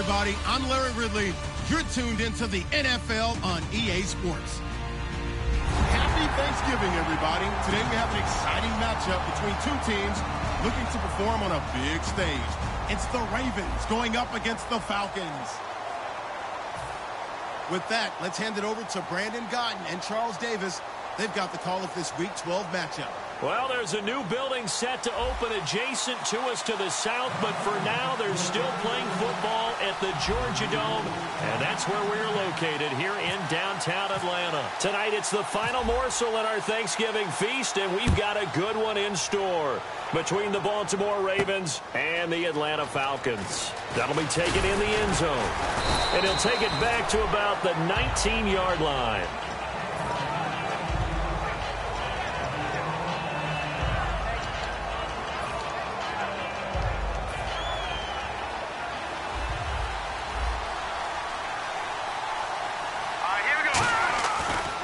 everybody. I'm Larry Ridley. You're tuned into the NFL on EA Sports. Happy Thanksgiving, everybody. Today we have an exciting matchup between two teams looking to perform on a big stage. It's the Ravens going up against the Falcons. With that, let's hand it over to Brandon Gotton and Charles Davis. They've got the call of this Week 12 matchup. Well, there's a new building set to open adjacent to us to the south, but for now, they're still playing football at the Georgia Dome, and that's where we're located here in downtown Atlanta. Tonight, it's the final morsel in our Thanksgiving feast, and we've got a good one in store between the Baltimore Ravens and the Atlanta Falcons. That'll be taken in the end zone, and he'll take it back to about the 19-yard line.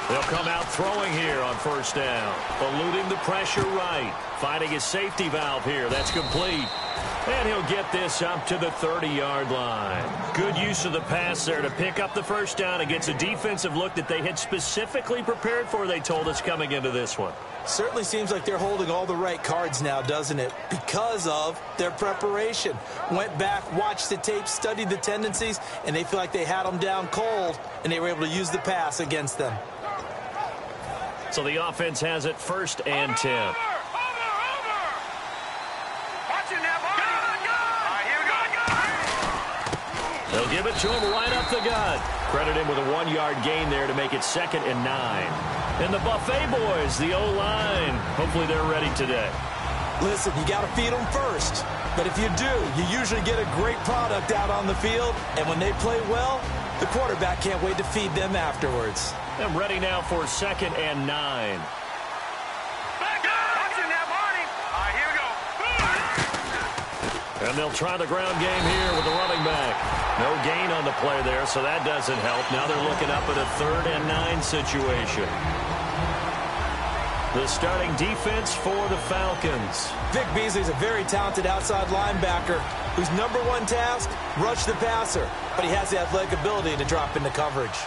They'll come out throwing here on first down. Eluding the pressure right. Finding his safety valve here. That's complete. And he'll get this up to the 30-yard line. Good use of the pass there to pick up the first down against a defensive look that they had specifically prepared for, they told us, coming into this one. Certainly seems like they're holding all the right cards now, doesn't it? Because of their preparation. Went back, watched the tape, studied the tendencies, and they feel like they had them down cold, and they were able to use the pass against them. So the offense has it 1st and 10. They'll give it to him right up the gut. Credit him with a 1-yard gain there to make it 2nd and 9. And the Buffet boys, the O-line, hopefully they're ready today. Listen, you got to feed them first. But if you do, you usually get a great product out on the field. And when they play well, the quarterback can't wait to feed them afterwards. I'm ready now for 2nd and 9. And they'll try the ground game here with the running back. No gain on the play there, so that doesn't help. Now they're looking up at a 3rd and 9 situation. The starting defense for the Falcons. Vic Beasley's a very talented outside linebacker whose #1 task, rush the passer. But he has the athletic ability to drop into coverage.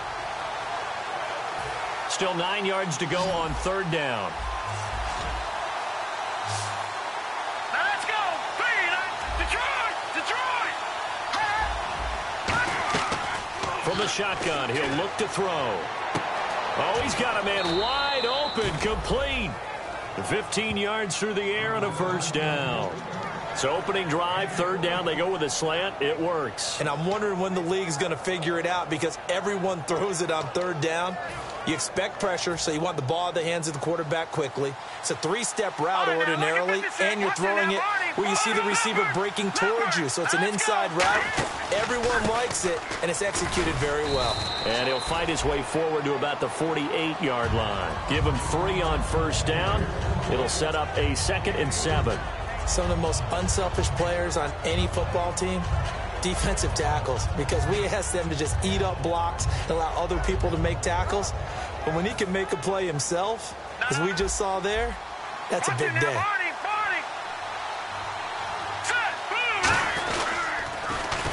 Still 9 yards to go on 3rd down. Let's go! Detroit! From the shotgun, he'll look to throw. Oh, he's got a man wide open, complete. 15 yards through the air and a 1st down. So opening drive, 3rd down, they go with a slant. It works. And I'm wondering when the league's going to figure it out because everyone throws it on 3rd down. You expect pressure, so you want the ball in the hands of the quarterback quickly. It's a 3-step route ordinarily, and you're throwing it where you see the receiver breaking towards you. So it's an inside route. Everyone likes it, and it's executed very well. And he'll fight his way forward to about the 48-yard line. Give him 3 on 1st down. It'll set up a 2nd and 7. Some of the most unselfish players on any football team, defensive tackles, because we ask them to just eat up blocks and allow other people to make tackles. But when he can make a play himself, as we just saw there, that's a big day.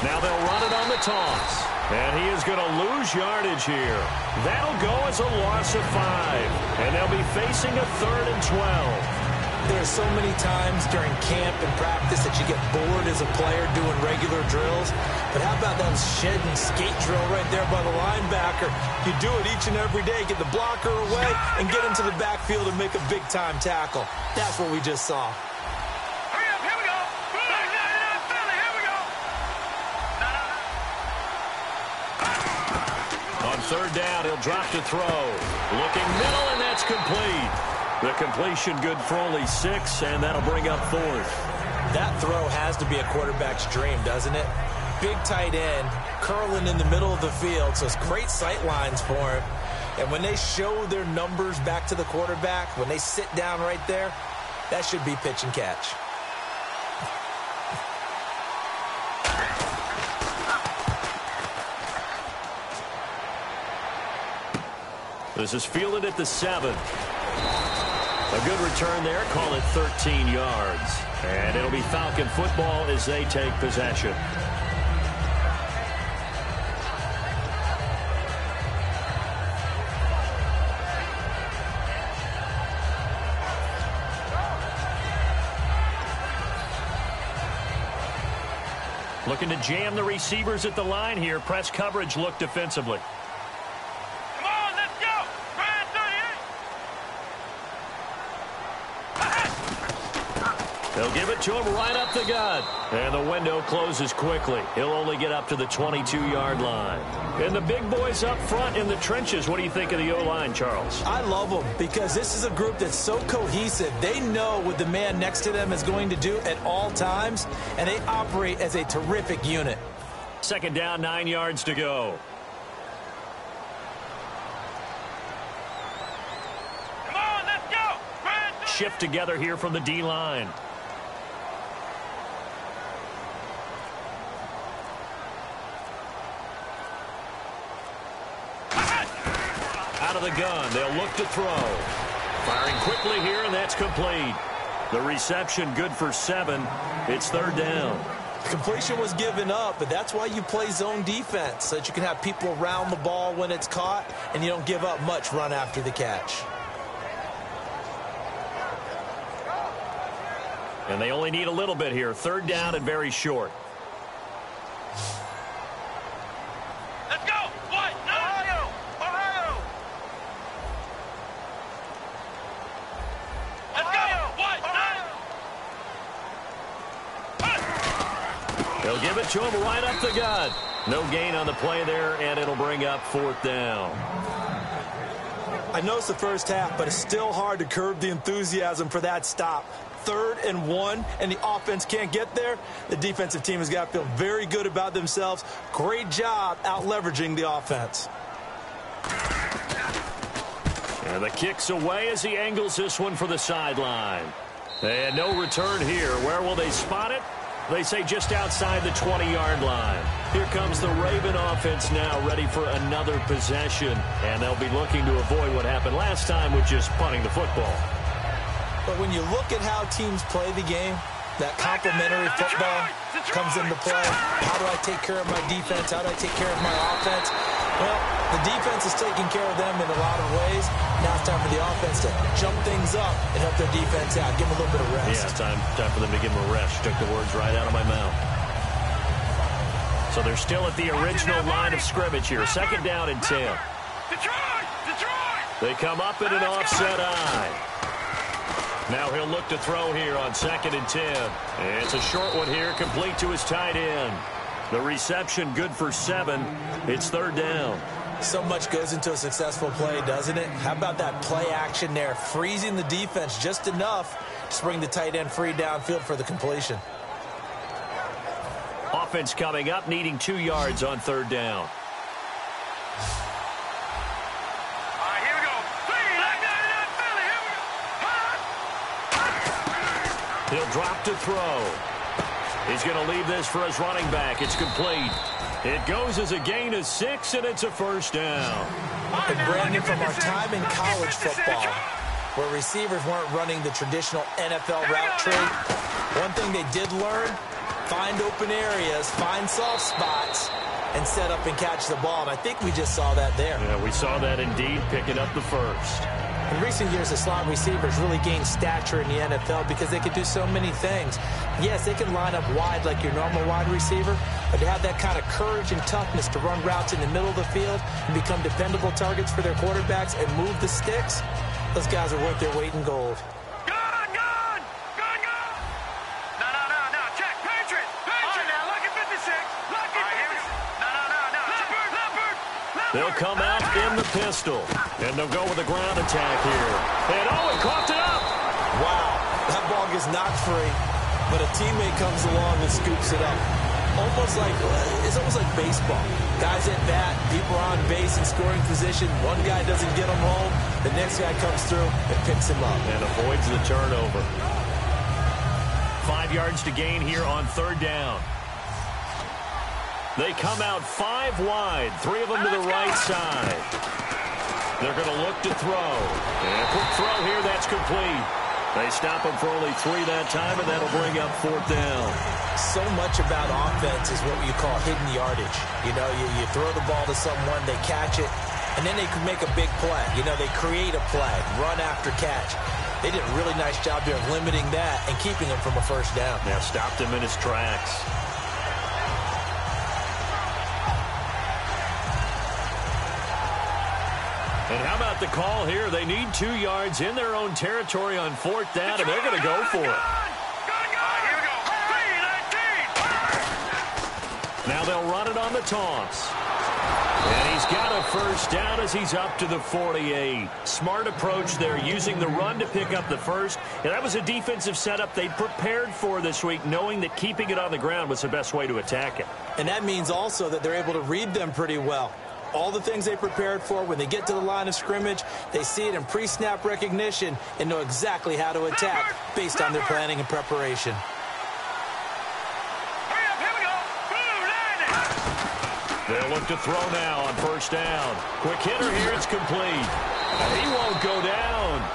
Now they'll run it on the toss. And he is going to lose yardage here. That'll go as a loss of 5. And they'll be facing a 3rd and 12. There's so many times during camp and practice that you get bored as a player doing regular drills. But how about that shed and skate drill right there by the linebacker? You do it each and every day. Get the blocker away and get into the backfield and make a big-time tackle. That's what we just saw. Hurry up, here we go. Here we go. On 3rd down, he'll drop to throw. Looking middle, and that's complete. The completion good for only 6, and that'll bring up 4th. That throw has to be a quarterback's dream, doesn't it? Big tight end, curling in the middle of the field, so it's great sight lines for him. And when they show their numbers back to the quarterback, when they sit down right there, that should be pitch and catch. This is fielded at the 7. A good return there. Call it 13 yards. And it'll be Falcon football as they take possession. Looking to jam the receivers at the line here. Press coverage look defensively. They'll give it to him right up the gut. And the window closes quickly. He'll only get up to the 22-yard line. And the big boys up front in the trenches. What do you think of the O-line, Charles? I love them because this is a group that's so cohesive. They know what the man next to them is going to do at all times, and they operate as a terrific unit. Second down, 9 yards to go. Come on, let's go. Shift together here from the D-line. Out of the gun, they'll look to throw. Firing quickly here, and that's complete. The reception good for 7. It's third down. Completion was given up, but that's why you play zone defense, so that you can have people around the ball when it's caught, and you don't give up much run after the catch. And they only need a little bit here. Third down and very short. Let's go. What? Ohio. Ohio. Let's go. What? They'll give it to him right up the gut. No gain on the play there, and it'll bring up fourth down. I know it's the first half, but it's still hard to curb the enthusiasm for that stop. 3rd and 1, and the offense can't get there. The defensive team has got to feel very good about themselves. Great job out-leveraging the offense. And the kick's away as he angles this one for the sideline. And no return here. Where will they spot it? They say just outside the 20-yard line. Here comes the Raven offense now, ready for another possession. And they'll be looking to avoid what happened last time with just punting the football. But when you look at how teams play the game, that complementary football comes into play. How do I take care of my defense? How do I take care of my offense? Well, the defense is taking care of them in a lot of ways. Now it's time for the offense to jump things up and help their defense out. Give them a little bit of rest. Yeah, time for them to give them a rest. Took the words right out of my mouth. So they're still at the original line of scrimmage here. Second down and 10. Detroit! Detroit! They come up in an offset eye. Now he'll look to throw here on 2nd and 10. It's a short one here, complete to his tight end. The reception good for 7. It's third down. So much goes into a successful play, doesn't it? How about that play action there, freezing the defense just enough to bring the tight end free downfield for the completion. Offense coming up, needing 2 yards on third down. He'll drop to throw. He's going to leave this for his running back. It's complete. It goes as a gain of 6, and it's a first down. And Brandon, from our time in college football, where receivers weren't running the traditional NFL route tree, one thing they did learn, find open areas, find soft spots, and set up and catch the ball. And I think we just saw that there. Yeah, we saw that indeed, picking up the first. In recent years, the slot receivers really gained stature in the NFL because they could do so many things. Yes, they can line up wide like your normal wide receiver, but to have that kind of courage and toughness to run routes in the middle of the field and become dependable targets for their quarterbacks and move the sticks, those guys are worth their weight in gold. Gun! No. Check. Patriot. All right, now, look at 56. Look at 56. No. Leopard. They'll come out in the pistol, and they'll go with a ground attack here. And he coughed it up. Wow, that ball gets knocked free, but a teammate comes along and scoops it up. It's almost like baseball. Guys at bat, people are on base in scoring position. One guy doesn't get him home. The next guy comes through and picks him up. And avoids the turnover. 5 yards to gain here on third down. They come out 5 wide, 3 of them to the right side. They're going to look to throw. And a quick throw here, that's complete. They stop him for only 3 that time, and that'll bring up fourth down. So much about offense is what you call hidden yardage. You know, you throw the ball to someone, they catch it, and then they can make a big play. You know, they create a play, run after catch. They did a really nice job there of limiting that and keeping him from a first down. Now stopped him in his tracks. And how about the call here? They need 2 yards in their own territory on fourth down, and they're going to go for it. Now they'll run it on the toss. And he's got a first down as he's up to the 48. Smart approach there, using the run to pick up the first. And that was a defensive setup they prepared for this week, knowing that keeping it on the ground was the best way to attack it. And that means also that they're able to read them pretty well. All the things they prepared for, when they get to the line of scrimmage, they see it in pre-snap recognition and know exactly how to attack based on their planning and preparation. They'll look to throw now on first down. Quick hitter here, it's complete. He won't go down.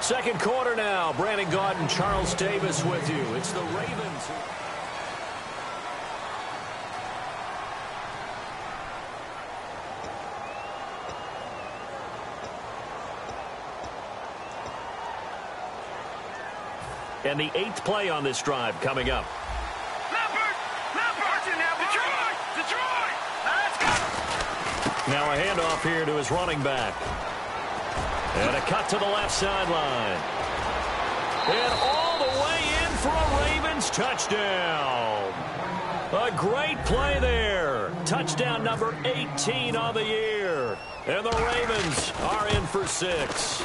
Second quarter now. Brandon Gaudin, Charles Davis with you. It's the Ravens. And the 8th play on this drive coming up. Now a handoff here to his running back. And a cut to the left sideline. And all the way in for a Ravens touchdown. A great play there. Touchdown number 18 on the year. And the Ravens are in for 6.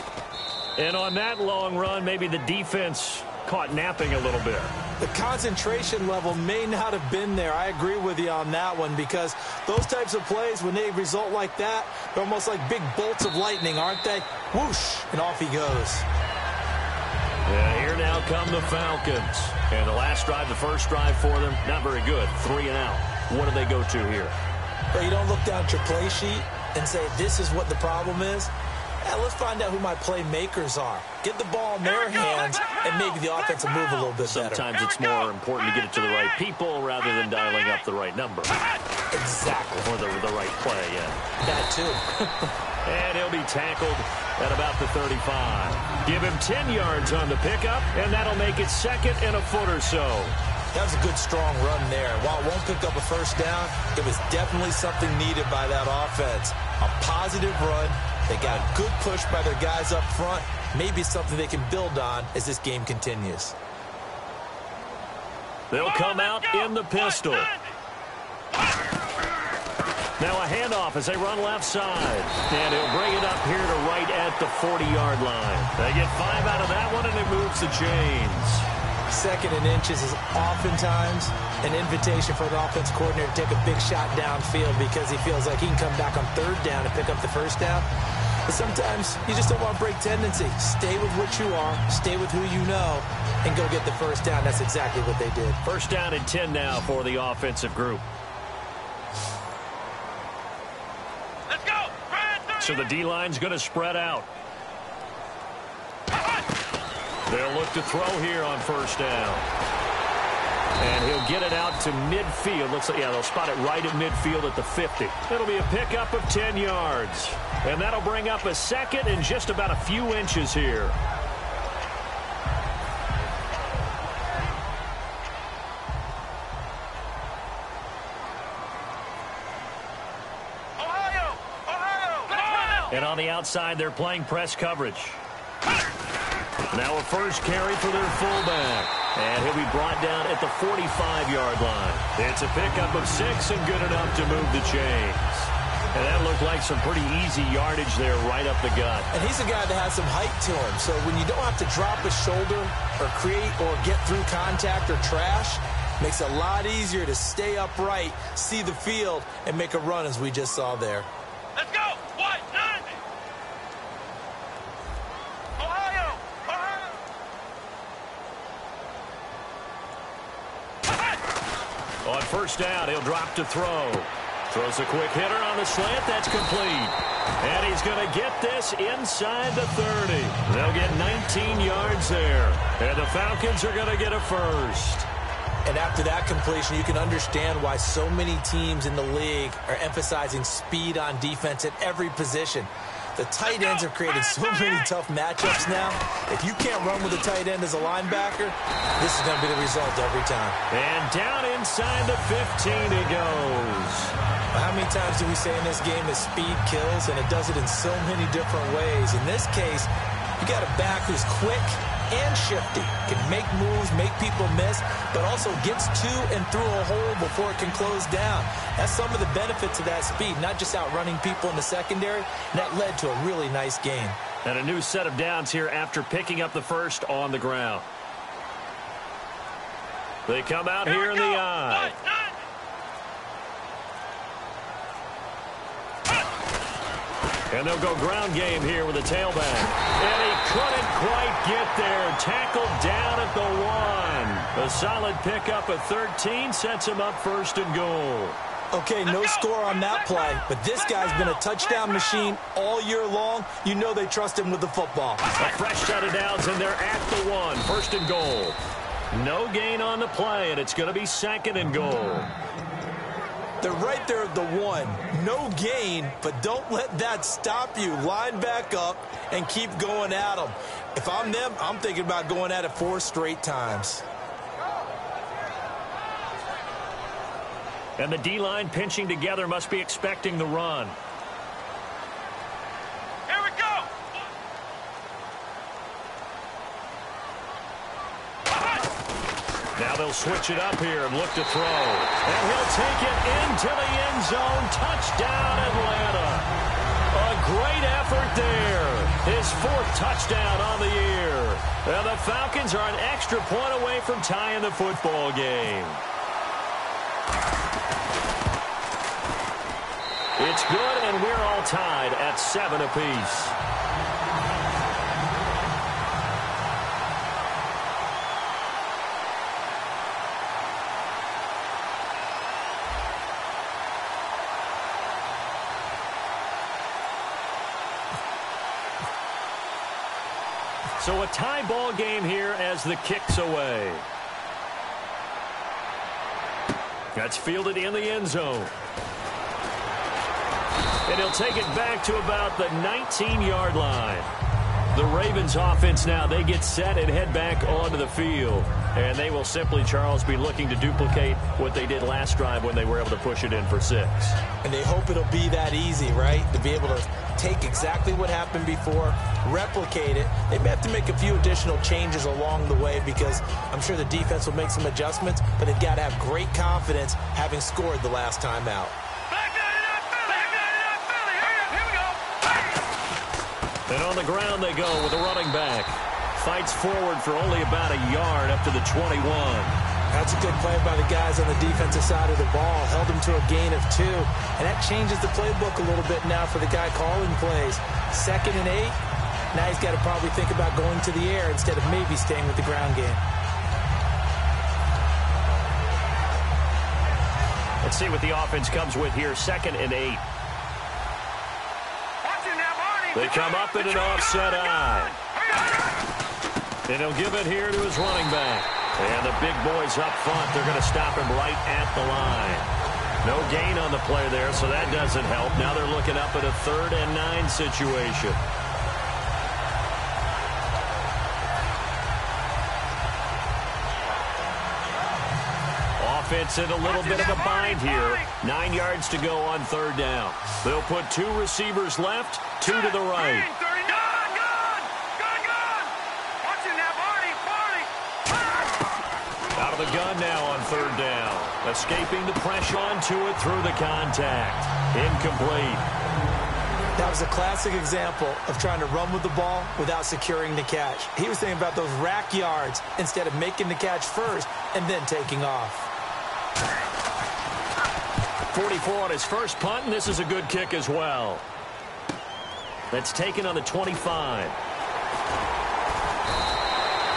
And on that long run, maybe the defense caught napping a little bit. The concentration level may not have been there. I agree with you on that one, because those types of plays, when they result like that, they're almost like big bolts of lightning, aren't they? Whoosh, and off he goes. Yeah, here now come the Falcons. And the last drive, the first drive for them, not very good. 3 and out. What do they go to here? Well, you don't look down at your play sheet and say, this is what the problem is. Yeah, let's find out who my playmakers are. Get the ball in their hands, and maybe the offense will move a little bit better. Sometimes it's more important to get it to the right people rather than dialing up the right number. Exactly. Or the right play, yeah. That too. And he'll be tackled at about the 35. Give him 10 yards on the pickup, and that'll make it 2nd and a foot or so. That was a good, strong run there. While it won't pick up a first down, it was definitely something needed by that offense. A positive run. They got a good push by their guys up front. Maybe something they can build on as this game continues. They'll come out in the pistol. Now a handoff as they run left side. And he'll bring it up here to right at the 40-yard line. They get 5 out of that one, and it moves the chains. 2nd and inches is oftentimes an invitation for an offense coordinator to take a big shot downfield because he feels like he can come back on 3rd down and pick up the first down. But sometimes you just don't want to break tendency. Stay with what you are, stay with who you know, and go get the first down. That's exactly what they did. First down and 10 now for the offensive group. Let's go. So the D-line's going to spread out. They'll look to throw here on first down. And he'll get it out to midfield. Looks like, yeah, they'll spot it right at midfield at the 50. It'll be a pickup of 10 yards. And that'll bring up a 2nd and just about a few inches here. And on the outside, they're playing press coverage. Now a first carry for their fullback. And he'll be brought down at the 45-yard line. It's a pickup of 6 and good enough to move the chains. And that looked like some pretty easy yardage there right up the gut. And he's a guy that has some height to him. So when you don't have to drop a shoulder or create or get through contact or trash, makes it a lot easier to stay upright, see the field, and make a run as we just saw there. Let's go. What? On first down, he'll drop to throw. Throws a quick hitter on the slant. That's complete. And he's going to get this inside the 30. They'll get 19 yards there. And the Falcons are going to get a first. And after that completion, you can understand why so many teams in the league are emphasizing speed on defense at every position. The tight ends have created so many tough matchups now. If you can't run with a tight end as a linebacker, this is going to be the result every time. And down inside the 15 he goes. How many times do we say in this game that speed kills, and it does it in so many different ways? In this case, you got a back who's quick, and shifty. Can make moves, make people miss, but also gets to and through a hole before it can close down. That's some of the benefits of that speed, not just outrunning people in the secondary. And that led to a really nice game. And a new set of downs here after picking up the first on the ground. They come out here in the eye. And they'll go ground game here with a tailback. And he couldn't quite get there. Tackled down at the 1. A solid pickup at 13 sets him up first and goal. Okay, no score on that play, but this guy's been a touchdown machine all year long. You know they trust him with the football. A fresh set of downs, and they're at the 1. First and goal. No gain on the play, and it's going to be second and goal. They're right there at the 1. No gain, but don't let that stop you. Line back up and keep going at them. If I'm them, I'm thinking about going at it 4 straight times. And the D-line pinching together must be expecting the run. Here we go. Now they'll switch it up here and look to throw. And he'll take it into the end zone. Touchdown, Atlanta. A great effort there. His 4th touchdown on the year. And the Falcons are an extra point away from tying the football game. It's good, and we're all tied at 7 apiece. So a tie ball game here as the kick's away. That's fielded in the end zone. And he'll take it back to about the 19-yard line. The Ravens offense now, they get set and head back onto the field. And they will simply, Charles, be looking to duplicate what they did last drive when they were able to push it in for 6. And they hope it'll be that easy, right? To be able to take exactly what happened before, replicate it. They may have to make a few additional changes along the way because I'm sure the defense will make some adjustments, but they've got to have great confidence having scored the last time out. And on the ground they go with a running back. Fights forward for only about a yard up to the 21. That's a good play by the guys on the defensive side of the ball. Held him to a gain of 2. And that changes the playbook a little bit now for the guy calling plays. 2nd and 8. Now he's got to probably think about going to the air instead of maybe staying with the ground game. Let's see what the offense comes with here. 2nd and 8. They come up in an offset eye. And he'll give it here to his running back. And the big boys up front, they're going to stop him right at the line. No gain on the play there, so that doesn't help. Now they're looking up at a 3rd and 9 situation. Offense in a little bit of a bind here. 9 yards to go on 3rd down. They'll put 2 receivers left, 2 to the right. Out of the gun now on 3rd down. Escaping the pressure onto it through the contact. Incomplete. That was a classic example of trying to run with the ball without securing the catch. He was thinking about those rack yards instead of making the catch first and then taking off. 44 on his first punt, and this is a good kick as well. That's taken on the 25.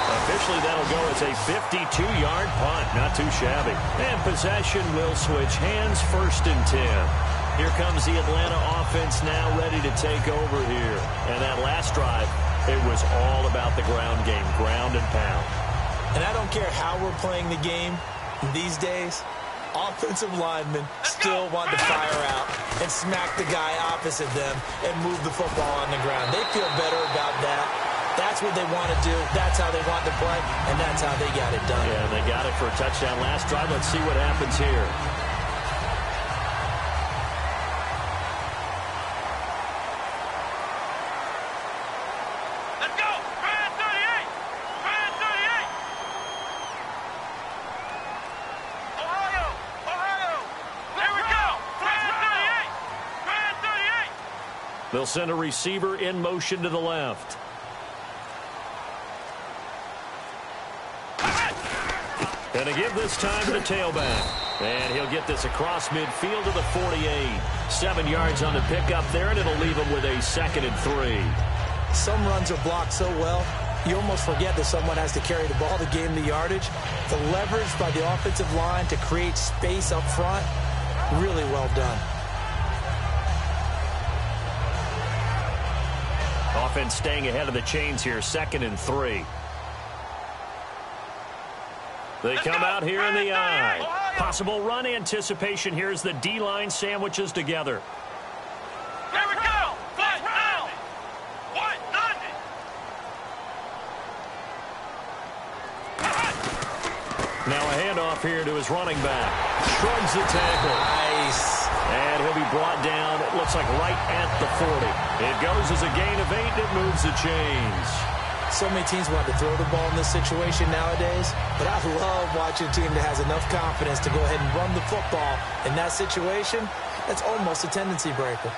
Officially, that'll go as a 52-yard punt. Not too shabby. And possession will switch hands, 1st and 10. Here comes the Atlanta offense now ready to take over here. And that last drive, it was all about the ground game, ground and pound. And I don't care how we're playing the game these days, offensive linemen still want to fire out and smack the guy opposite them and move the football on the ground. They feel better about that. That's what they want to do. That's how they want to play, and that's how they got it done. Yeah, they got it for a touchdown last drive. Let's see what happens here. Let's go. Brand 38. They'll send a receiver in motion to the left. And a give this time to the tailback. And he'll get this across midfield to the 48. 7 yards on the pickup there, and it'll leave him with a 2nd and 3. Some runs are blocked so well, you almost forget that someone has to carry the ball to gain the yardage. The leverage by the offensive line to create space up front, really well done. Offense staying ahead of the chains here, 2nd and 3. They come out here in the eye. Possible run anticipation here as the D-line sandwiches together. Here we go. First round. What? Nothing. Now a handoff here to his running back. Shrugs the tackle. Nice. And he'll be brought down, it looks like right at the 40. It goes as a gain of 8, and it moves the chains. So many teams want to throw the ball in this situation nowadays, but I love watching a team that has enough confidence to go ahead and run the football in that situation. That's almost a tendency breaker.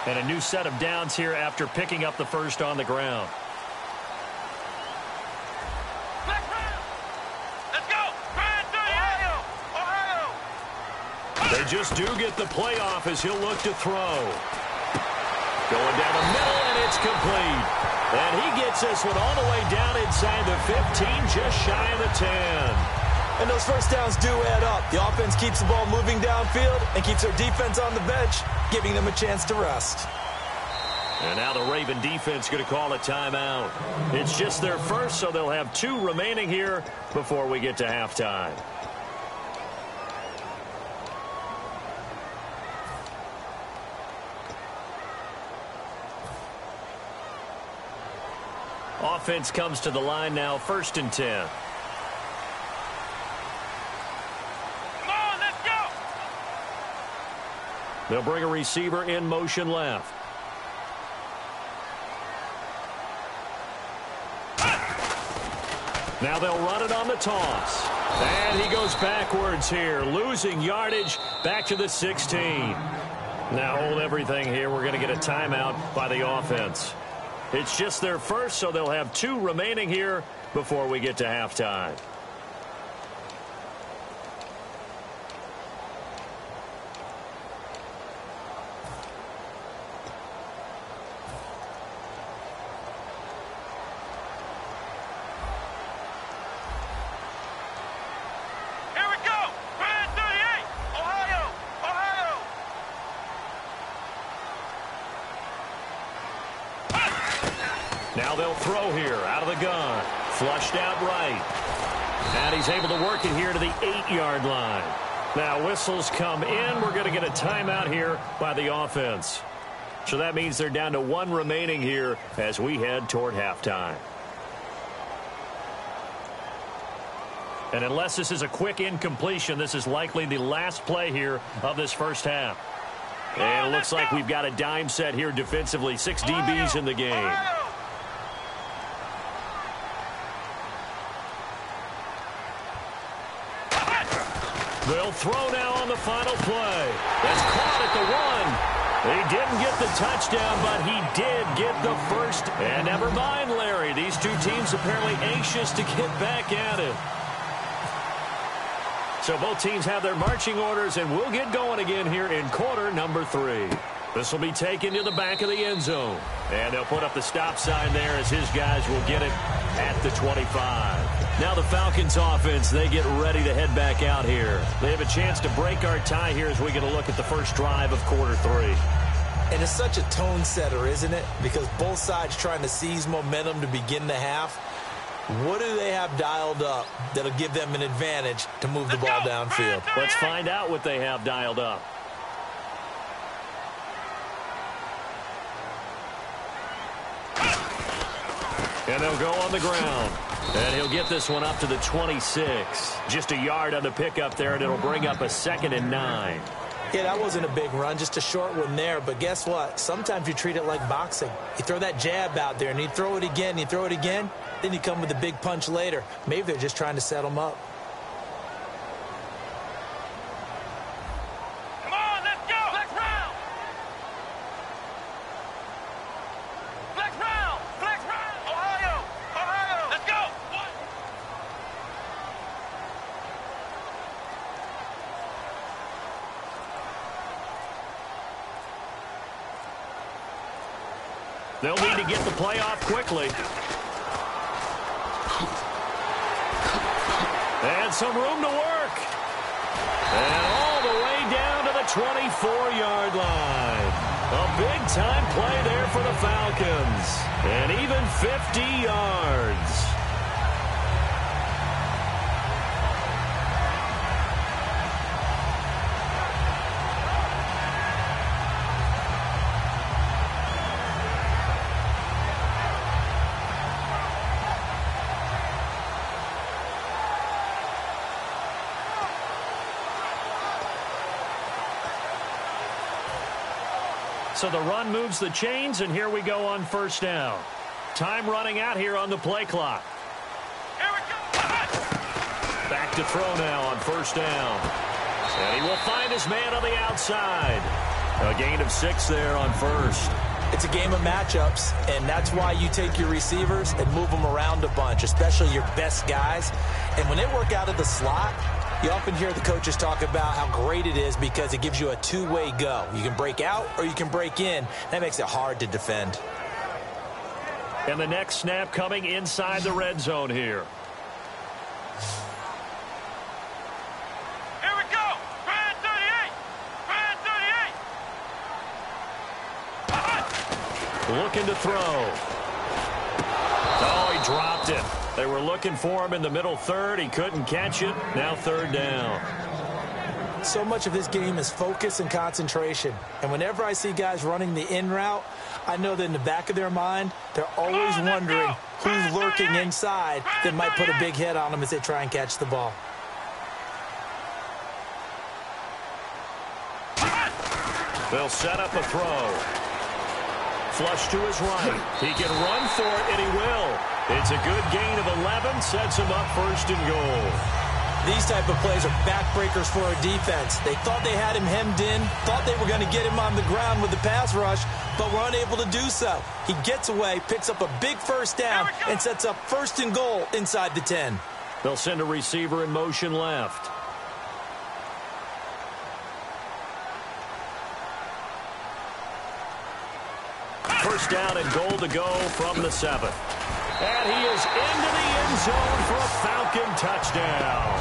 And a new set of downs here after picking up the first on the ground. Let's go. Ohio. They just do get the playoff as he'll look to throw. Going down the middle, and it's complete. And he gets this one all the way down inside the 15, just shy of the 10. And those first downs do add up. The offense keeps the ball moving downfield and keeps their defense on the bench, giving them a chance to rest. And now the Raven defense going to call a timeout. It's just their first, so they'll have 2 remaining here before we get to halftime. Offense comes to the line now, 1st and 10. They'll bring a receiver in motion left. Now they'll run it on the toss. And he goes backwards here, losing yardage back to the 16. Now hold everything here. We're going to get a timeout by the offense. It's just their first, so they'll have 2 remaining here before we get to halftime. Now they'll throw here out of the gun. Flushed out right. And he's able to work it here to the 8-yard line. Now whistles come in. We're going to get a timeout here by the offense. So that means they're down to 1 remaining here as we head toward halftime. And unless this is a quick incompletion, this is likely the last play here of this first half. And it looks like we've got a dime set here defensively. 6 DBs in the game. They'll throw now on the final play. That's caught at the 1. He didn't get the touchdown, but he did get the first. And never mind, Larry. These 2 teams apparently anxious to get back at it. So both teams have their marching orders, and we'll get going again here in quarter number 3. This will be taken to the back of the end zone. And they'll put up the stop sign there as his guys will get it at the 25. Now the Falcons offense, they get ready to head back out here. They have a chance to break our tie here as we get a look at the first drive of quarter 3. And it's such a tone setter, isn't it? Because both sides trying to seize momentum to begin the half. What do they have dialed up that'll give them an advantage to move the ball downfield? Let's find out what they have dialed up. And they'll go on the ground. And he'll get this one up to the 26. Just a yard on the pickup there, and it'll bring up a 2nd and 9. Yeah, that wasn't a big run, just a short one there. But guess what? Sometimes you treat it like boxing. You throw that jab out there, and you throw it again, you throw it again, then you come with a big punch later. Maybe they're just trying to set them up. They'll need to get the play off quickly. And some room to work. And all the way down to the 24-yard line. A big-time play there for the Falcons. And even 50 yards. So the run moves the chains, and here we go on first down. Time running out here on the play clock. Here we go. Back to throw now on first down. And he will find his man on the outside. A gain of 6 there on first. It's a game of matchups, and that's why you take your receivers and move them around a bunch, especially your best guys. And when they work out of the slot, you often hear the coaches talk about how great it is because it gives you a two-way go. You can break out or you can break in. That makes it hard to defend. And the next snap coming inside the red zone here. Here we go. Brand 38. Brand 38. Looking to throw. Oh, he dropped it. They were looking for him in the middle third. He couldn't catch it. Now third down. So much of this game is focus and concentration. And whenever I see guys running the in route, I know that in the back of their mind, they're always wondering who's lurking inside that might put a big hit on them as they try and catch the ball. They'll set up a throw. Flush to his right. He can run for it, and he will. It's a good gain of 11. Sets him up first and goal. These type of plays are backbreakers for a defense. They thought they had him hemmed in, thought they were going to get him on the ground with the pass rush, but were unable to do so. He gets away, picks up a big first down, and sets up first and goal inside the 10. They'll send a receiver in motion left. First down and goal to go from the 7. And he is into the end zone for a Falcon touchdown.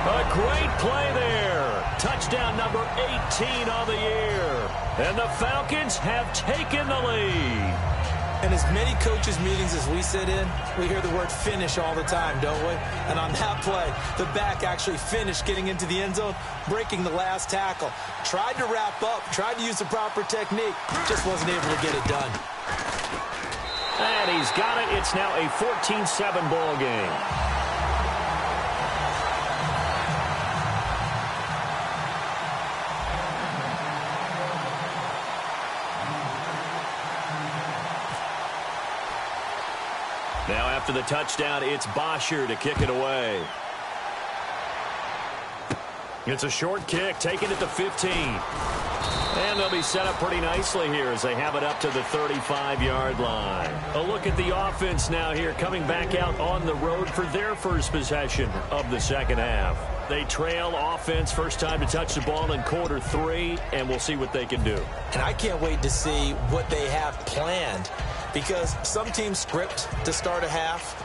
A great play there. Touchdown number 18 on the year. And the Falcons have taken the lead. And as many coaches' meetings as we sit in, we hear the word finish all the time, don't we? And on that play, the back actually finished getting into the end zone, breaking the last tackle. Tried to wrap up, tried to use the proper technique, just wasn't able to get it done. And he's got it. It's now a 14-7 ball game. Now after the touchdown, it's Bosher to kick it away. It's a short kick, taken at the 15. And they'll be set up pretty nicely here as they have it up to the 35-yard line. A look at the offense now here, coming back out on the road for their first possession of the second half. They trail offense, first time to touch the ball in quarter 3, and we'll see what they can do. And I can't wait to see what they have planned, because some teams script to start a half.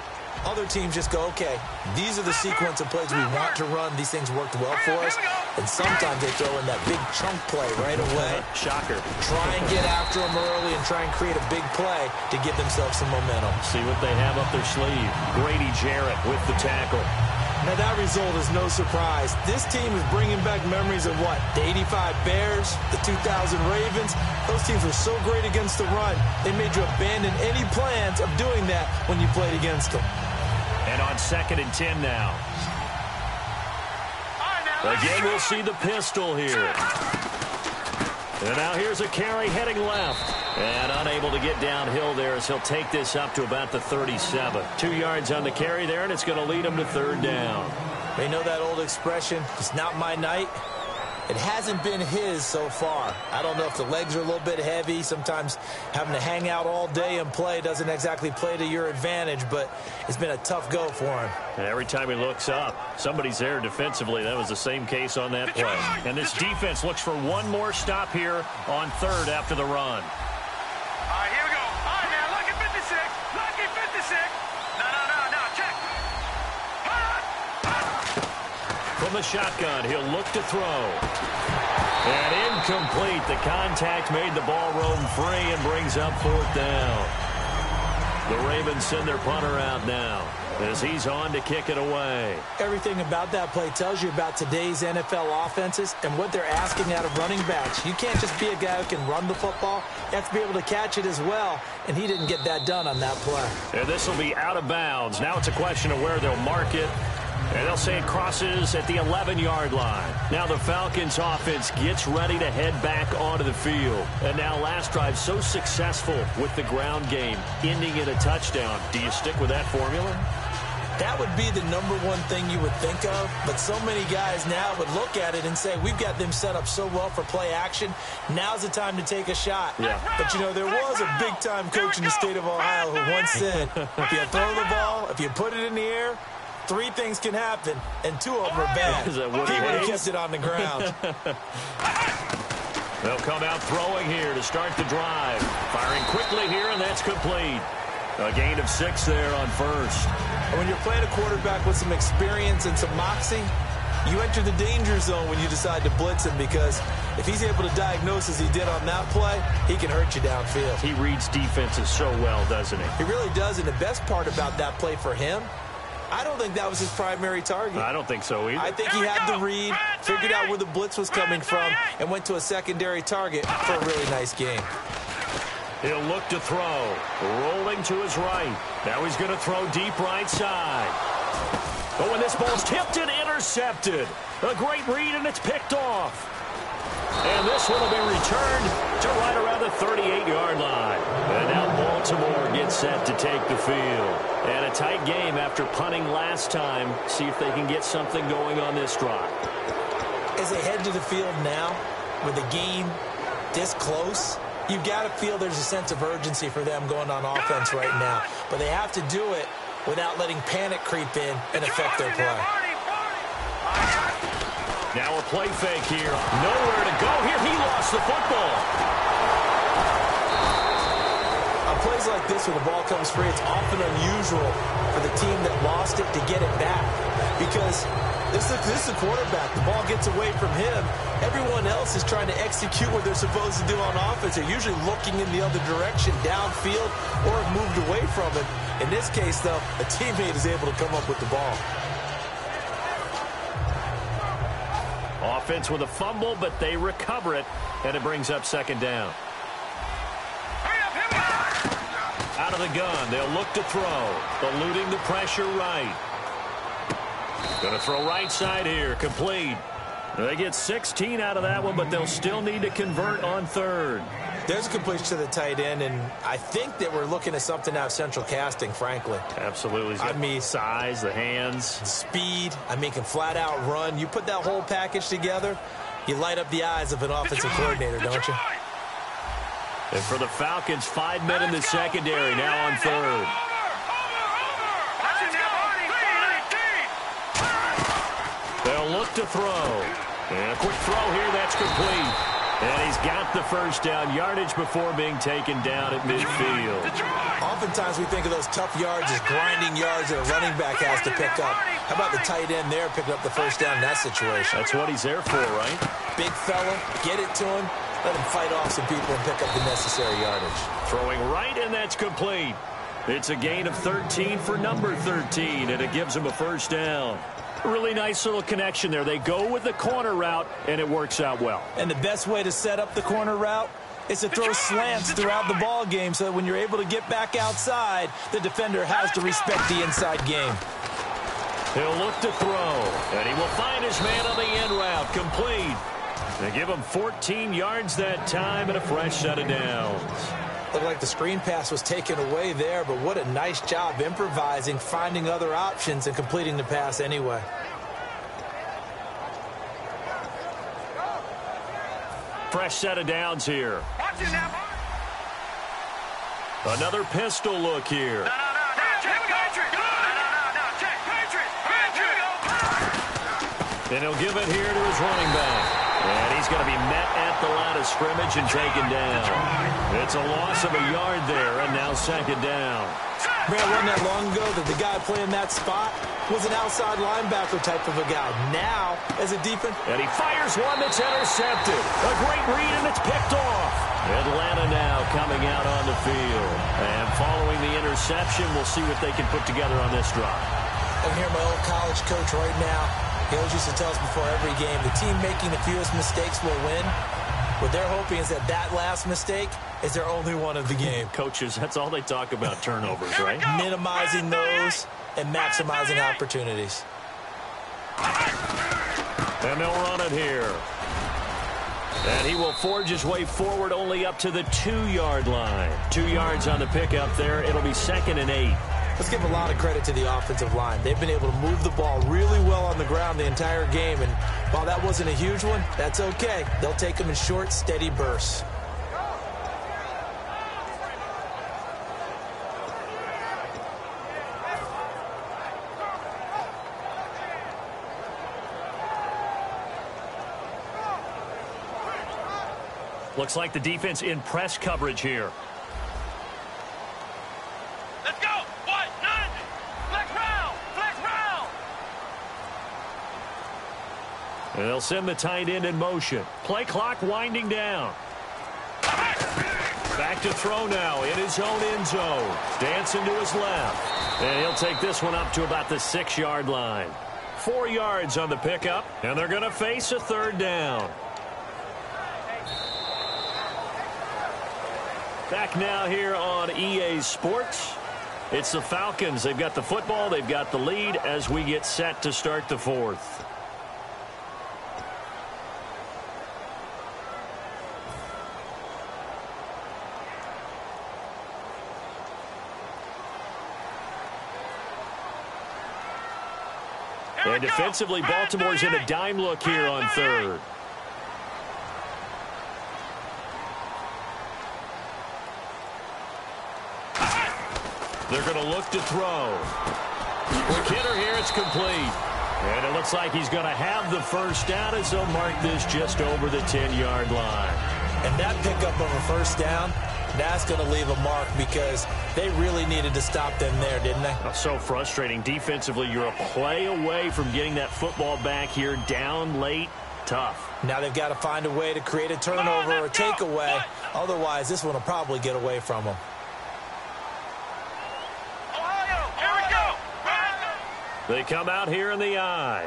Other teams just go, okay, these are the sequence of plays we want to run. These things worked well for us. And sometimes they throw in that big chunk play right away. Shocker. Try and get after them early and try and create a big play to give themselves some momentum. See what they have up their sleeve. Grady Jarrett with the tackle. Now, that result is no surprise. This team is bringing back memories of what? The 85 Bears, the 2000 Ravens. Those teams were so great against the run, they made you abandon any plans of doing that when you played against them. And on 2nd and 10 now. Again, we'll see the pistol here. And now here's a carry heading left. And unable to get downhill there as he'll take this up to about the 37. 2 yards on the carry there, and it's going to lead him to 3rd down. They know that old expression, it's not my night. It hasn't been his so far. I don't know if the legs are a little bit heavy. Sometimes having to hang out all day and play doesn't exactly play to your advantage, but it's been a tough go for him. And every time he looks up, somebody's there defensively. That was the same case on that play. And this defense looks for one more stop here on 3rd after the run. All right, here we go. All right, now, lucky 56. Lucky 56. No, check. From the shotgun, he'll look to throw. And incomplete. The contact made the ball roam free and brings up 4th down. The Ravens send their punter out now as he's on to kick it away. Everything about that play tells you about today's NFL offenses and what they're asking out of running backs. You can't just be a guy who can run the football. You have to be able to catch it as well, and he didn't get that done on that play. And this will be out of bounds. Now it's a question of where they'll mark it. And they'll say it crosses at the 11-yard line. Now the Falcons offense gets ready to head back onto the field. And now last drive so successful with the ground game, ending in a touchdown. Do you stick with that formula? That would be the #1 thing you would think of, but so many guys now would look at it and say, we've got them set up so well for play action. Now's the time to take a shot. Yeah. But, you know, there was a big-time coach in the state of Ohio who once said, if you throw the ball, if you put it in the air, 3 things can happen, and 2 of them are bad. Is that he would Woody have Hayes? kept it on the ground. They'll come out throwing here to start the drive. Firing quickly here, and that's complete. A gain of 6 there on 1st. And when you're playing a quarterback with some experience and some moxie, you enter the danger zone when you decide to blitz him, because if he's able to diagnose as he did on that play, he can hurt you downfield. He reads defenses so well, doesn't he? He really does, and the best part about that play for him, I don't think that was his primary target. I don't think so either. I think he had the read, figured out where the blitz was coming from, and went to a secondary target for a really nice game. He'll look to throw. Rolling to his right. Now he's going to throw deep right side. Oh, and this ball's tipped and intercepted. A great read, and it's picked off. And this one will be returned to right around the 38-yard line. And now Baltimore gets set to take the field. And a tight game after punting last time. See if they can get something going on this drive. As they head to the field now, with the game this close, you've got to feel there's a sense of urgency for them going on offense right now. But they have to do it without letting panic creep in and affect their play. Now a play fake here. Nowhere to go here. He lost the football. On plays like this, when the ball comes free, it's often unusual for the team that lost it to get it back. Because this is a quarterback. The ball gets away from him. Everyone else is trying to execute what they're supposed to do on offense. They're usually looking in the other direction, downfield, or have moved away from it. In this case, though, a teammate is able to come up with the ball. Offense with a fumble, but they recover it, and it brings up 2nd down. Out of the gun, they'll look to throw. Eluding the pressure right. Going to throw right side here, complete. They get 16 out of that one, but they'll still need to convert on 3rd. There's a completion to the tight end, and I think that we're looking at something out of central casting, frankly. Absolutely. I mean, size, the hands. Speed. I mean, can flat out run. You put that whole package together, you light up the eyes of an offensive coordinator, don't you? And for the Falcons, 5 men in the secondary now on 3rd. They'll look to throw. And a quick throw here, that's complete. And he's got the first down. Yardage before being taken down at midfield. Oftentimes we think of those tough yards as grinding yards that a running back has to pick up. How about the tight end there picking up the first down in that situation? That's what he's there for, right? Big fella, get it to him, let him fight off some people and pick up the necessary yardage. Throwing right, and that's complete. It's a gain of 13 for number 13, and it gives him a first down. Really nice little connection there. They go with the corner route, and it works out well. And the best way to set up the corner route is to throw slants throughout the ball game so that when you're able to get back outside, the defender has to respect the inside game. He'll look to throw, and he will find his man on the end route, complete. They give him 14 yards that time and a fresh set of downs. Looked like the screen pass was taken away there, but what a nice job improvising, finding other options, and completing the pass anyway. Fresh set of downs here. Another pistol look here. And he'll give it here to his running back. And he's going to be met at the line of scrimmage and taken down. It's a loss of a yard there, and now second down. Man, wasn't that long ago that the guy playing that spot was an outside linebacker type of a guy. Now, as a defense... And he fires one that's intercepted. A great read, and it's picked off. Atlanta now coming out on the field. And following the interception, we'll see what they can put together on this drive. I can hear my old college coach right now. He always used to tell us before every game, the team making the fewest mistakes will win. What they're hoping is that that last mistake is their only one of the game. Coaches, that's all they talk about, turnovers, right? Minimizing those and maximizing opportunities. And they'll run it here. And he will forge his way forward only up to the 2-yard line. 2 yards on the pickup there. It'll be 2nd and 8. Let's give a lot of credit to the offensive line. They've been able to move the ball really well on the ground the entire game. And while that wasn't a huge one, that's okay. They'll take them in short, steady bursts. Looks like the defense in press coverage here. Let's go. What? None. Flex round. Flex round. And they'll send the tight end in motion. Play clock winding down. Back to throw now in his own end zone. Dancing to his left. And he'll take this one up to about the 6-yard line. 4 yards on the pickup. And they're going to face a 3rd down. Back now here on EA Sports. It's the Falcons. They've got the football. They've got the lead as we get set to start the 4th. And defensively, Baltimore's in a dime look here on 3rd. They're going to look to throw. For Kidder here, it's complete. And it looks like he's going to have the first down as they'll mark this just over the 10-yard line. And that pickup of a first down, that's going to leave a mark because they really needed to stop them there, didn't they? Oh, so frustrating. Defensively, you're a play away from getting that football back here down late. Tough. Now they've got to find a way to create a turnover or a takeaway. Otherwise, this one will probably get away from them. They come out here in the eye.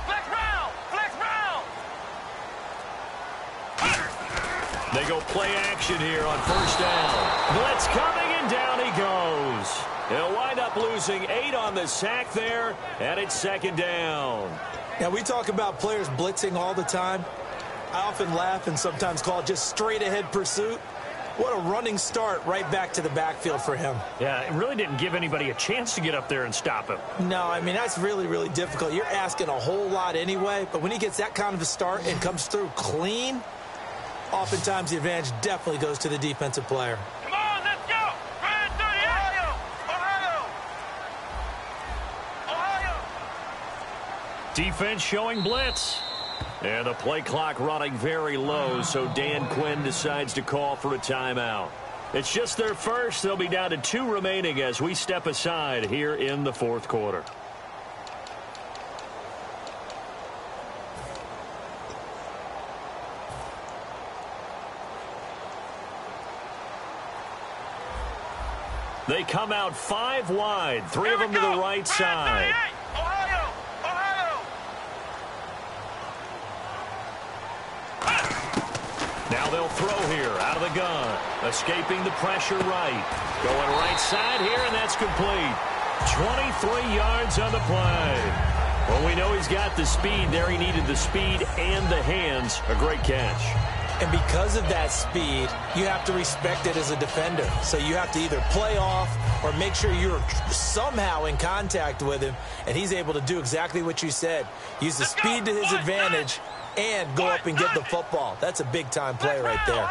Flex round. Flex round. They go play action here on first down. Blitz coming, and down he goes. They'll wind up losing 8 on the sack there, and it's 2nd down. Now, we talk about players blitzing all the time. I often laugh and sometimes call it just straight-ahead pursuit. What a running start right back to the backfield for him. Yeah, it really didn't give anybody a chance to get up there and stop him. No, I mean, that's really, really difficult. You're asking a whole lot anyway, but when he gets that kind of a start and comes through clean, oftentimes the advantage definitely goes to the defensive player. Come on, let's go. Red 38. Ohio. Defense showing blitz. And the play clock running very low, so Dan Quinn decides to call for a timeout. It's just their first. They'll be down to 2 remaining as we step aside here in the 4th quarter. They come out 5 wide, 3 of them to the right side. Now they'll throw here out of the gun. Escaping the pressure right. Going right side here, and that's complete. 23 yards on the play. Well, we know he's got the speed there. He needed the speed and the hands. A great catch. And because of that speed, you have to respect it as a defender. So you have to either play off or make sure you're somehow in contact with him, and he's able to do exactly what you said. Use the speed to his advantage and go up and get the football. That's a big-time play right there.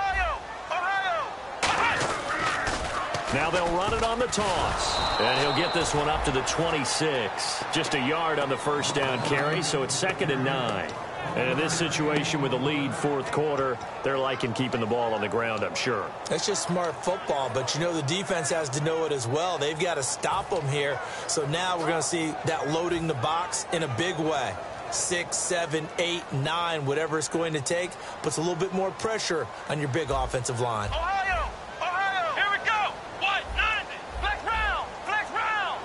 Now they'll run it on the toss. And he'll get this one up to the 26. Just a yard on the first down carry, so it's 2nd and 9. And in this situation with the lead 4th quarter, they're liking keeping the ball on the ground, I'm sure. That's just smart football, but you know the defense has to know it as well. They've got to stop them here. So now we're going to see that loading the box in a big way. 6, 7, 8, 9, whatever it's going to take, puts a little bit more pressure on your big offensive line. Ohio! Here we go! What? 90! Flex round! Flex round!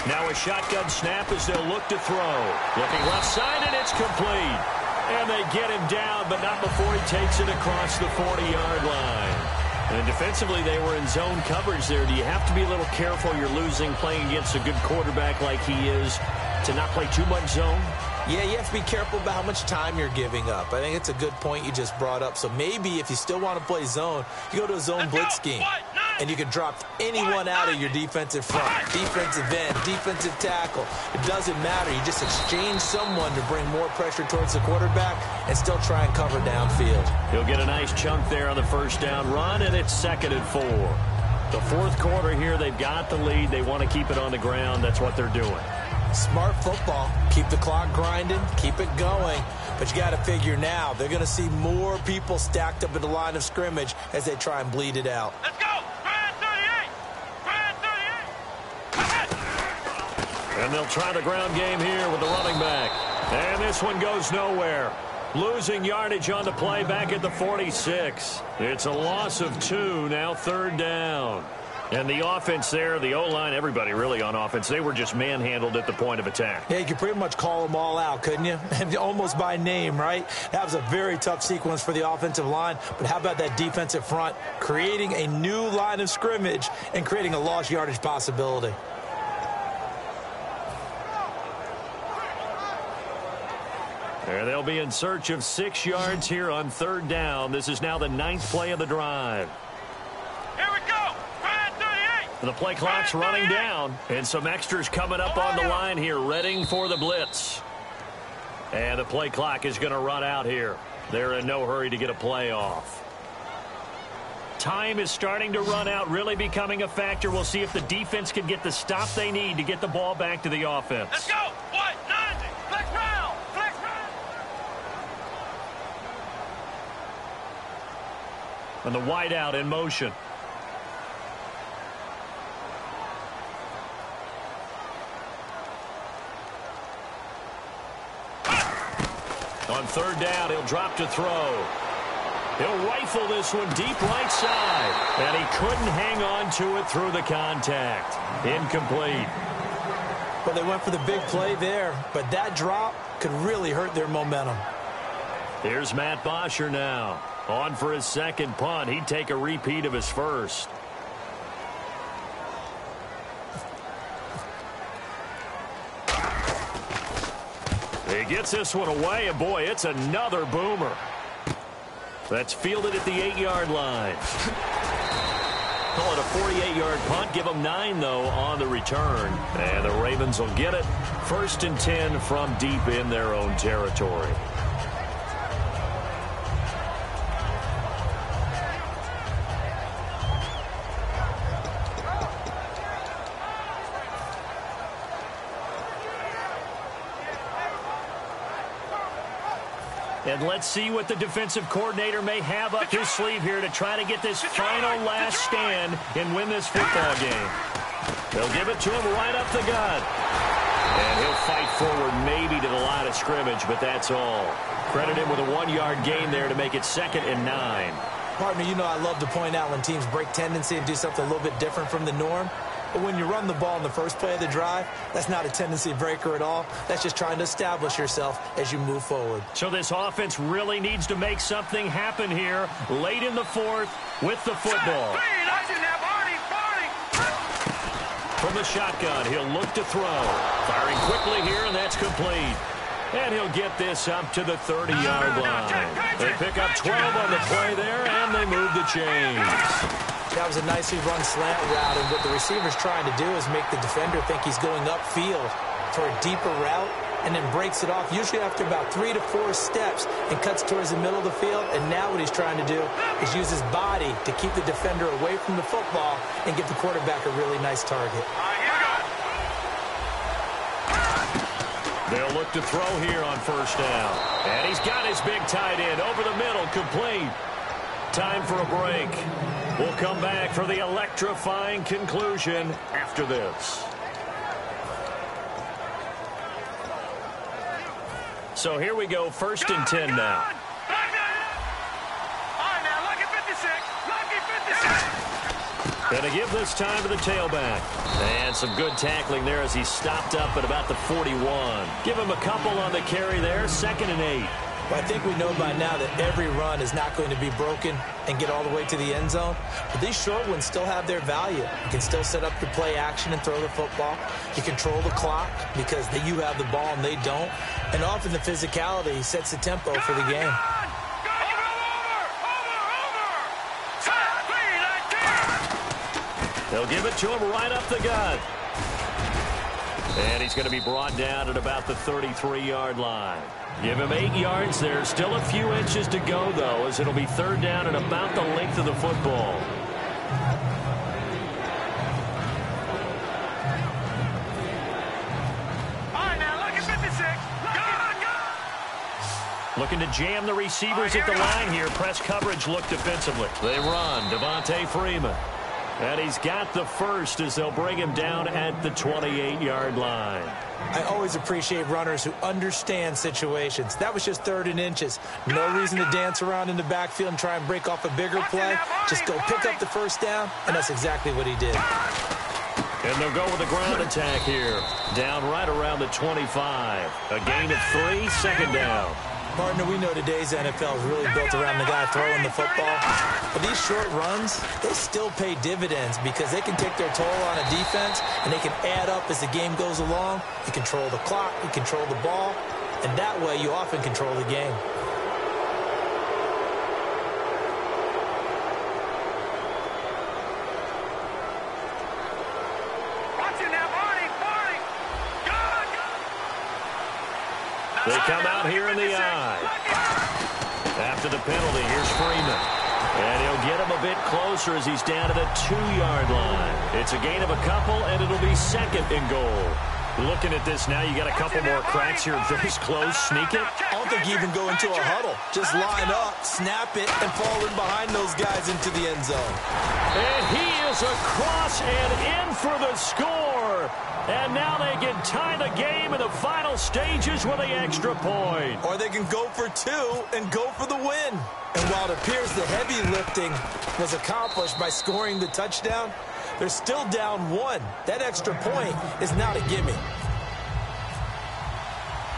Now a shotgun snap as they'll look to throw. Looking left side, and it's complete. And they get him down, but not before he takes it across the 40-yard line. And defensively, they were in zone coverage there. Do you have to be a little careful? You're losing playing against a good quarterback like he is to not play too much zone? Yeah, you have to be careful about how much time you're giving up. I think it's a good point you just brought up. So maybe if you still want to play zone, you go to a zone blitz scheme. And you can drop anyone out of your defensive front, defensive end, defensive tackle. It doesn't matter. You just exchange someone to bring more pressure towards the quarterback and still try and cover downfield. He'll get a nice chunk there on the first down run, and it's 2nd and 4. The 4th quarter here, they've got the lead. They want to keep it on the ground. That's what they're doing. Smart football. Keep the clock grinding. Keep it going. But you got to figure now, they're going to see more people stacked up at the line of scrimmage as they try and bleed it out. Let's go! Grand 38! Grand 38! And they'll try the ground game here with the running back. And this one goes nowhere. Losing yardage on the play back at the 46. It's a loss of 2, now 3rd down. And the offense there, the O-line, everybody really on offense, they were just manhandled at the point of attack. Yeah, you could pretty much call them all out, couldn't you? Almost by name, right? That was a very tough sequence for the offensive line. But how about that defensive front creating a new line of scrimmage and creating a lost yardage possibility? And they'll be in search of 6 yards here on 3rd down. This is now the 9th play of the drive. Here we go! Grand 38! And the play clock's running down. And some extras coming up on the line here, readying for the blitz. And the play clock is going to run out here. They're in no hurry to get a play off. Time is starting to run out, really becoming a factor. We'll see if the defense can get the stop they need to get the ball back to the offense. Let's go! What? 90! Flex round! Flex round! And the wideout in motion. On 3rd down, he'll drop to throw. He'll rifle this one deep right side. And he couldn't hang on to it through the contact. Incomplete. Well, they went for the big play there, but that drop could really hurt their momentum. Here's Matt Bosher now. On for his 2nd punt. He'd take a repeat of his first. He gets this one away, and boy, it's another boomer. That's fielded at the 8-yard line. Call it a 48-yard punt. Give them 9, though, on the return. And the Ravens will get it. 1st and 10 from deep in their own territory. And let's see what the defensive coordinator may have up his sleeve here to try to get this final last stand and win this football game. They'll give it to him right up the gut. And he'll fight forward maybe to the line of scrimmage, but that's all. Credit him with a 1-yard gain there to make it 2nd and 9. Partner, you know I love to point out when teams break tendency and do something a little bit different from the norm. But when you run the ball in the first play of the drive, that's not a tendency breaker at all. That's just trying to establish yourself as you move forward. So this offense really needs to make something happen here late in the fourth with the football. From the shotgun, he'll look to throw. Firing quickly here, and that's complete. And he'll get this up to the 30-yard line. They pick up 12 on the play there, and they move the chains. That was a nicely run slant route, and what the receiver's trying to do is make the defender think he's going upfield for a deeper route, and then breaks it off, usually after about 3 to 4 steps, and cuts towards the middle of the field. And now what he's trying to do is use his body to keep the defender away from the football and give the quarterback a really nice target. They'll look to throw here on first down. And he's got his big tight end over the middle, complete. Time for a break. We'll come back for the electrifying conclusion after this. So here we go, 1st and 10 now. Going to give this time to the tailback. And some good tackling there as he stopped up at about the 41. Give him a couple on the carry there, 2nd and 8. Well, I think we know by now that every run is not going to be broken and get all the way to the end zone. But these short ones still have their value. You can still set up your play action and throw the football. You control the clock because you have the ball and they don't. And often the physicality sets the tempo for the game. They'll give it to him right up the gut. And he's going to be brought down at about the 33-yard line. Give him 8 yards. There's still a few inches to go, though, as it'll be 3rd down and about the length of the football. Looking to jam the receivers at the line here. Press coverage look defensively. They run. Devontae Freeman. And he's got the first as they'll bring him down at the 28-yard line. I always appreciate runners who understand situations. That was just 3rd and inches. No reason to dance around in the backfield and try and break off a bigger play. Just go pick up the first down, and that's exactly what he did. And they'll go with a ground attack here. Down right around the 25. A gain of 3, 2nd down. Partner, we know today's NFL is really built around the guy throwing the football. But these short runs, they still pay dividends because they can take their toll on a defense and they can add up as the game goes along. You control the clock, you control the ball, and that way you often control the game. They come out here in the eye. After the penalty, here's Freeman. And he'll get him a bit closer as he's down to the 2-yard line. It's a gain of a couple, and it'll be 2nd and goal. Looking at this now, you got a couple more cracks here. This close, sneak it. I don't think you even go into a huddle. Just line up, snap it, and fall in behind those guys into the end zone. And he is across and in for the score. And now they can tie the game in the final stages with the extra point. Or they can go for 2 and go for the win. And while it appears the heavy lifting was accomplished by scoring the touchdown, they're still down 1. That extra point is not a gimme.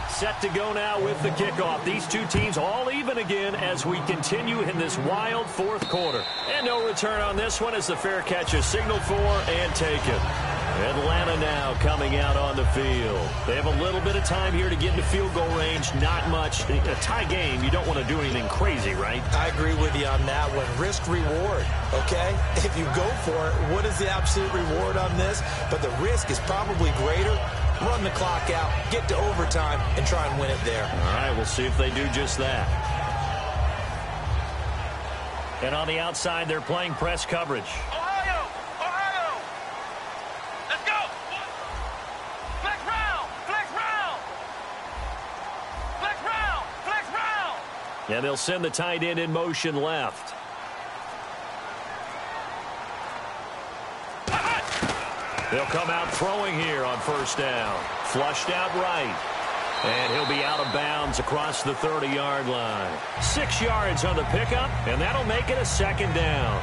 Set to go now with the kickoff. These two teams all even again as we continue in this wild 4th quarter. And no return on this one as the fair catch is signaled for and taken. Atlanta now coming out on the field. They have a little bit of time here to get into field goal range. Not much. A tie game, you don't want to do anything crazy, right? I agree with you on that one. Risk-reward, okay? If you go for it, what is the absolute reward on this? But the risk is probably greater. Run the clock out, get to overtime, and try and win it there. All right, we'll see if they do just that. And on the outside, they're playing press coverage. And they'll send the tight end in motion left. They'll come out throwing here on first down. Flushed out right. And he'll be out of bounds across the 30-yard line. 6 yards on the pickup, and that'll make it a second down.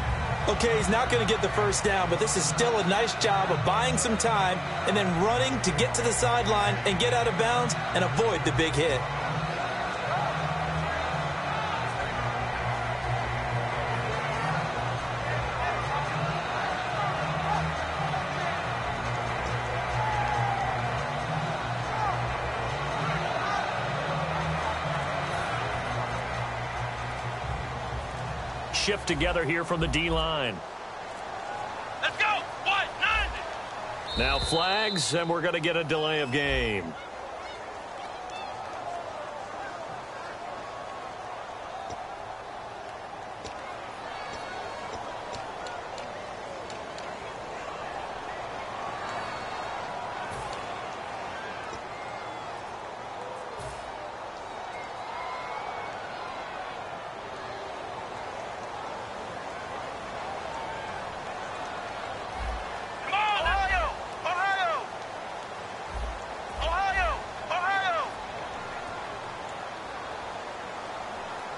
Okay, he's not going to get the first down, but this is still a nice job of buying some time and then running to get to the sideline and get out of bounds and avoid the big hit. Shift together here from the D-line. Let's go. 190. Now flags, and we're going to get a delay of game.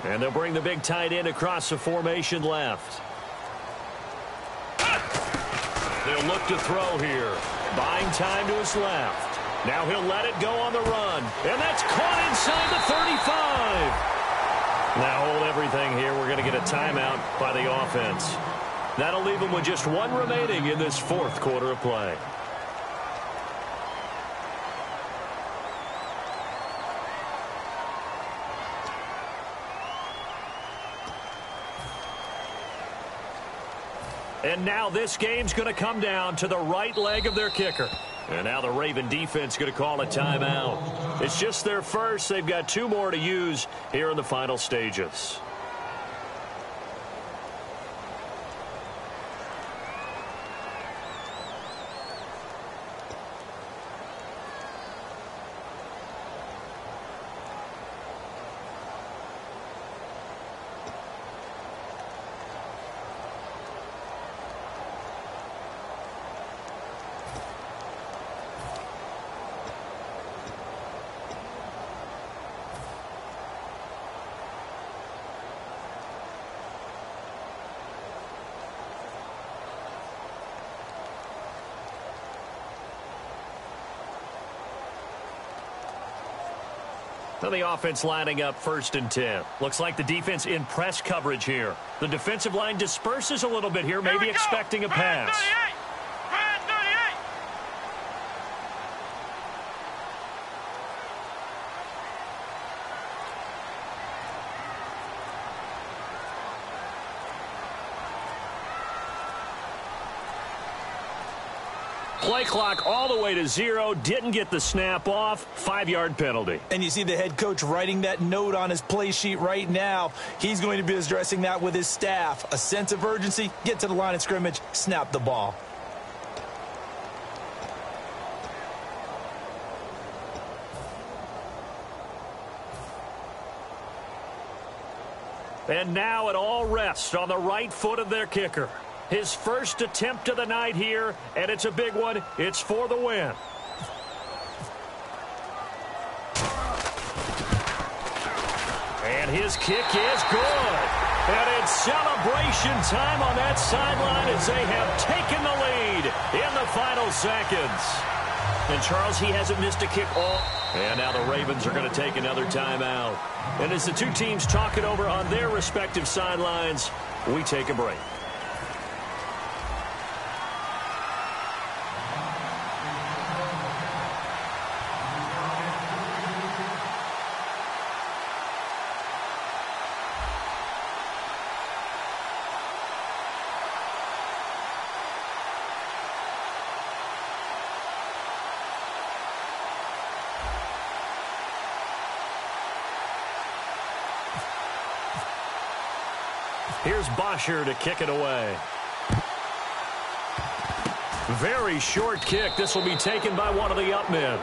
And they'll bring the big tight end across the formation left. They'll look to throw here. Buying time to his left. Now he'll let it go on the run. And that's caught inside the 35. Now hold everything here. We're going to get a timeout by the offense. That'll leave them with just one remaining in this fourth quarter of play. And now this game's going to come down to the right leg of their kicker. And now the Raven defense going to call a timeout. It's just their first. They've got 2 more to use here in the final stages. Now the offense lining up 1st and 10. Looks like the defense in press coverage here. The defensive line disperses a little bit here, maybe expecting a pass. Play clock all the way to 0. Didn't get the snap off. 5-yard penalty. And you see the head coach writing that note on his play sheet right now. He's going to be addressing that with his staff. A sense of urgency. Get to the line of scrimmage. Snap the ball. And now it all rests on the right foot of their kicker. His first attempt of the night here, and it's a big one. It's for the win. And his kick is good. And it's celebration time on that sideline as they have taken the lead in the final seconds. And Charles, he hasn't missed a kick all. And now the Ravens are going to take another timeout. And as the two teams talk it over on their respective sidelines, we take a break. Here's Bosher to kick it away. Very short kick. This will be taken by one of the up men.